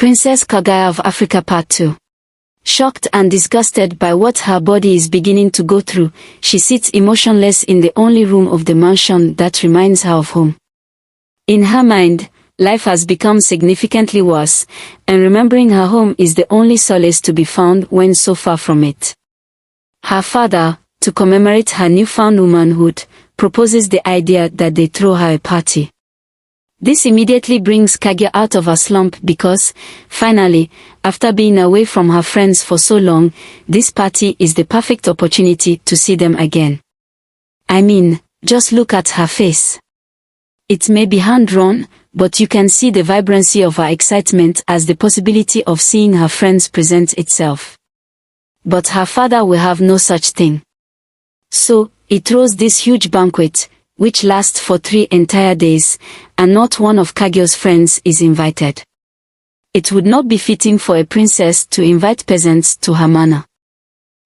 Princess Kagya of Africa Part 2. Shocked and disgusted by what her body is beginning to go through, she sits emotionless in the only room of the mansion that reminds her of home. In her mind, life has become significantly worse, and remembering her home is the only solace to be found when so far from it. Her father, to commemorate her newfound womanhood, proposes the idea that they throw her a party. This immediately brings Kagya out of her slump because, finally, after being away from her friends for so long, this party is the perfect opportunity to see them again. I mean, just look at her face. It may be hand-drawn, but you can see the vibrancy of her excitement as the possibility of seeing her friends presents itself. But her father will have no such thing. So, he throws this huge banquet, which lasts for 3 entire days, and not one of Kagya's friends is invited. It would not be fitting for a princess to invite peasants to her manor.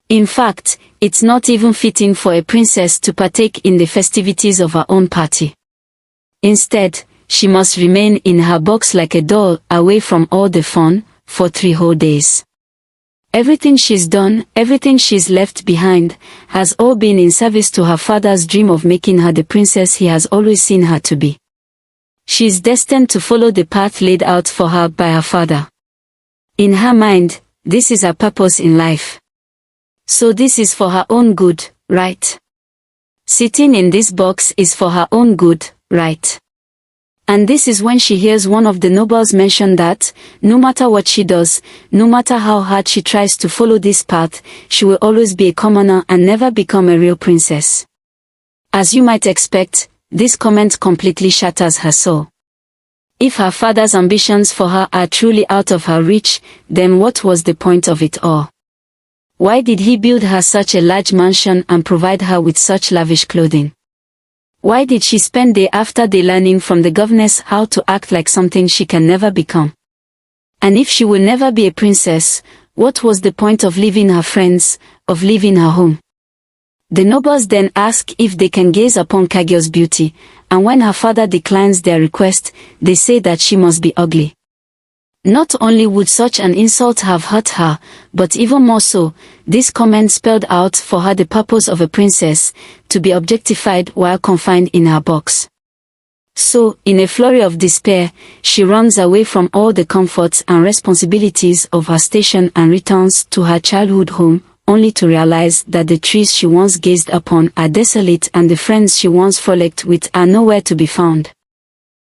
In fact, it's not even fitting for a princess to partake in the festivities of her own party. Instead, she must remain in her box like a doll, away from all the fun, for 3 whole days. Everything she's done, everything she's left behind, has all been in service to her father's dream of making her the princess he has always seen her to be. She is destined to follow the path laid out for her by her father. In her mind, this is her purpose in life. So this is for her own good, right? Sitting in this box is for her own good, right? And this is when she hears one of the nobles mention that, no matter what she does, no matter how hard she tries to follow this path, she will always be a commoner and never become a real princess. As you might expect, this comment completely shatters her soul. If her father's ambitions for her are truly out of her reach, then what was the point of it all? Why did he build her such a large mansion and provide her with such lavish clothing? Why did she spend day after day learning from the governess how to act like something she can never become? And if she will never be a princess, what was the point of leaving her friends, of leaving her home? The nobles then ask if they can gaze upon Kagya's beauty, and when her father declines their request, they say that she must be ugly. Not only would such an insult have hurt her, but even more so, this comment spelled out for her the purpose of a princess, to be objectified while confined in her box. So, in a flurry of despair, she runs away from all the comforts and responsibilities of her station and returns to her childhood home, only to realize that the trees she once gazed upon are desolate and the friends she once frolicked with are nowhere to be found.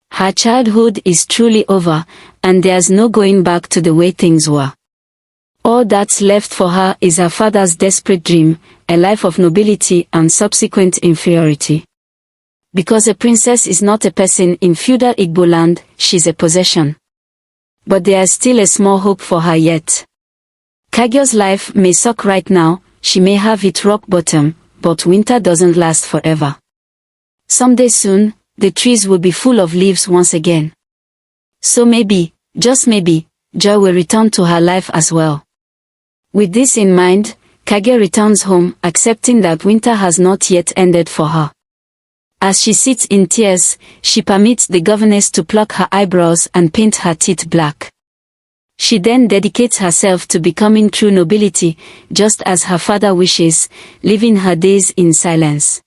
Her childhood is truly over, and there's no going back to the way things were. All that's left for her is her father's desperate dream, a life of nobility and subsequent inferiority. Because a princess is not a person in feudal Igbo land, she's a possession. But there's still a small hope for her yet. Kagya's life may suck right now, she may have hit rock bottom, but winter doesn't last forever. Someday soon, the trees will be full of leaves once again. So maybe, just maybe, joy will return to her life as well. With this in mind, Kagya returns home, accepting that winter has not yet ended for her. As she sits in tears, she permits the governess to pluck her eyebrows and paint her teeth black. She then dedicates herself to becoming true nobility, just as her father wishes, living her days in silence.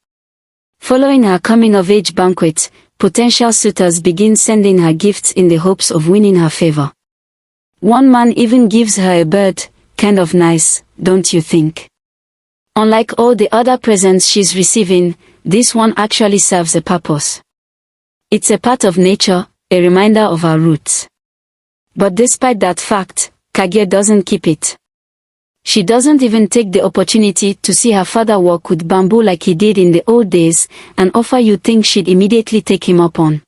Following her coming-of-age banquet, potential suitors begin sending her gifts in the hopes of winning her favor. One man even gives her a bird, kind of nice, don't you think? Unlike all the other presents she's receiving, this one actually serves a purpose. It's a part of nature, a reminder of her roots. But despite that fact, Kagya doesn't keep it. She doesn't even take the opportunity to see her father walk with bamboo like he did in the old days, an offer you'd think she'd immediately take him up on.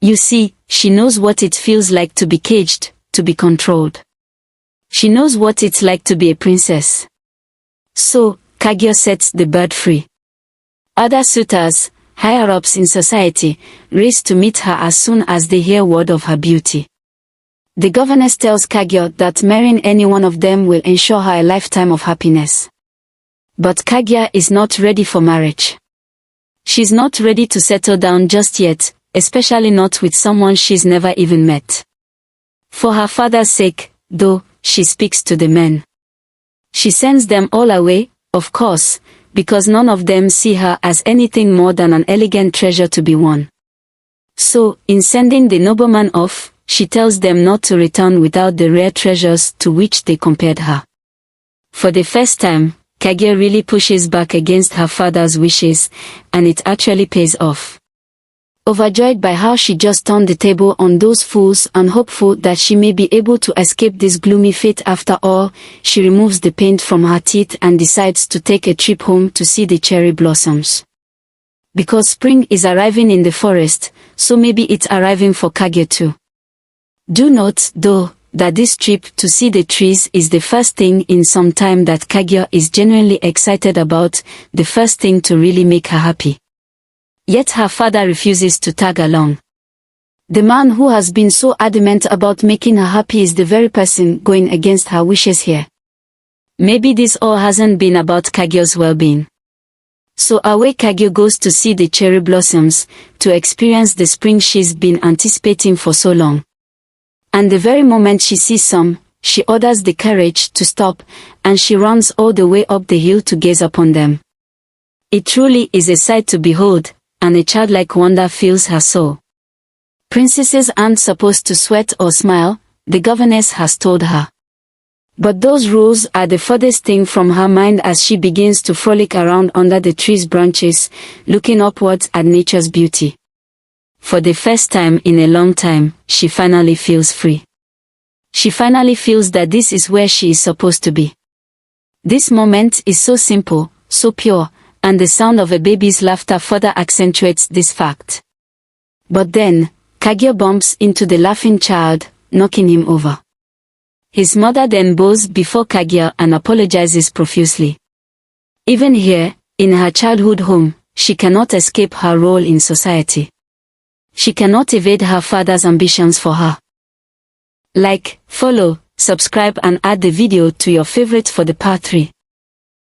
You see, she knows what it feels like to be caged, to be controlled. She knows what it's like to be a princess. So, Kagya sets the bird free. Other suitors, higher-ups in society, race to meet her as soon as they hear word of her beauty. The governess tells Kagya that marrying any one of them will ensure her a lifetime of happiness. But Kagya is not ready for marriage. She's not ready to settle down just yet, especially not with someone she's never even met. For her father's sake, though, she speaks to the men. She sends them all away, of course, because none of them see her as anything more than an elegant treasure to be won. So, in sending the nobleman off, she tells them not to return without the rare treasures to which they compared her. For the first time, Kagya really pushes back against her father's wishes, and it actually pays off. Overjoyed by how she just turned the table on those fools and hopeful that she may be able to escape this gloomy fate after all, she removes the paint from her teeth and decides to take a trip home to see the cherry blossoms. Because spring is arriving in the forest, so maybe it's arriving for Kagya too. Do note, though, that this trip to see the trees is the first thing in some time that Kagya is genuinely excited about, the first thing to really make her happy. Yet her father refuses to tag along. The man who has been so adamant about making her happy is the very person going against her wishes here. Maybe this all hasn't been about Kagya's well-being. So away Kagya goes to see the cherry blossoms, to experience the spring she's been anticipating for so long. And the very moment she sees some, she orders the carriage to stop, and she runs all the way up the hill to gaze upon them. It truly is a sight to behold, and a childlike wonder fills her soul. Princesses aren't supposed to sweat or smile, the governess has told her. But those rules are the furthest thing from her mind as she begins to frolic around under the tree's branches, looking upwards at nature's beauty. For the first time in a long time, she finally feels free. She finally feels that this is where she is supposed to be. This moment is so simple, so pure, and the sound of a baby's laughter further accentuates this fact. But then, Kagya bumps into the laughing child, knocking him over. His mother then bows before Kagya and apologizes profusely. Even here, in her childhood home, she cannot escape her role in society. She cannot evade her father's ambitions for her. Like, follow, subscribe and add the video to your favorite for the part 3.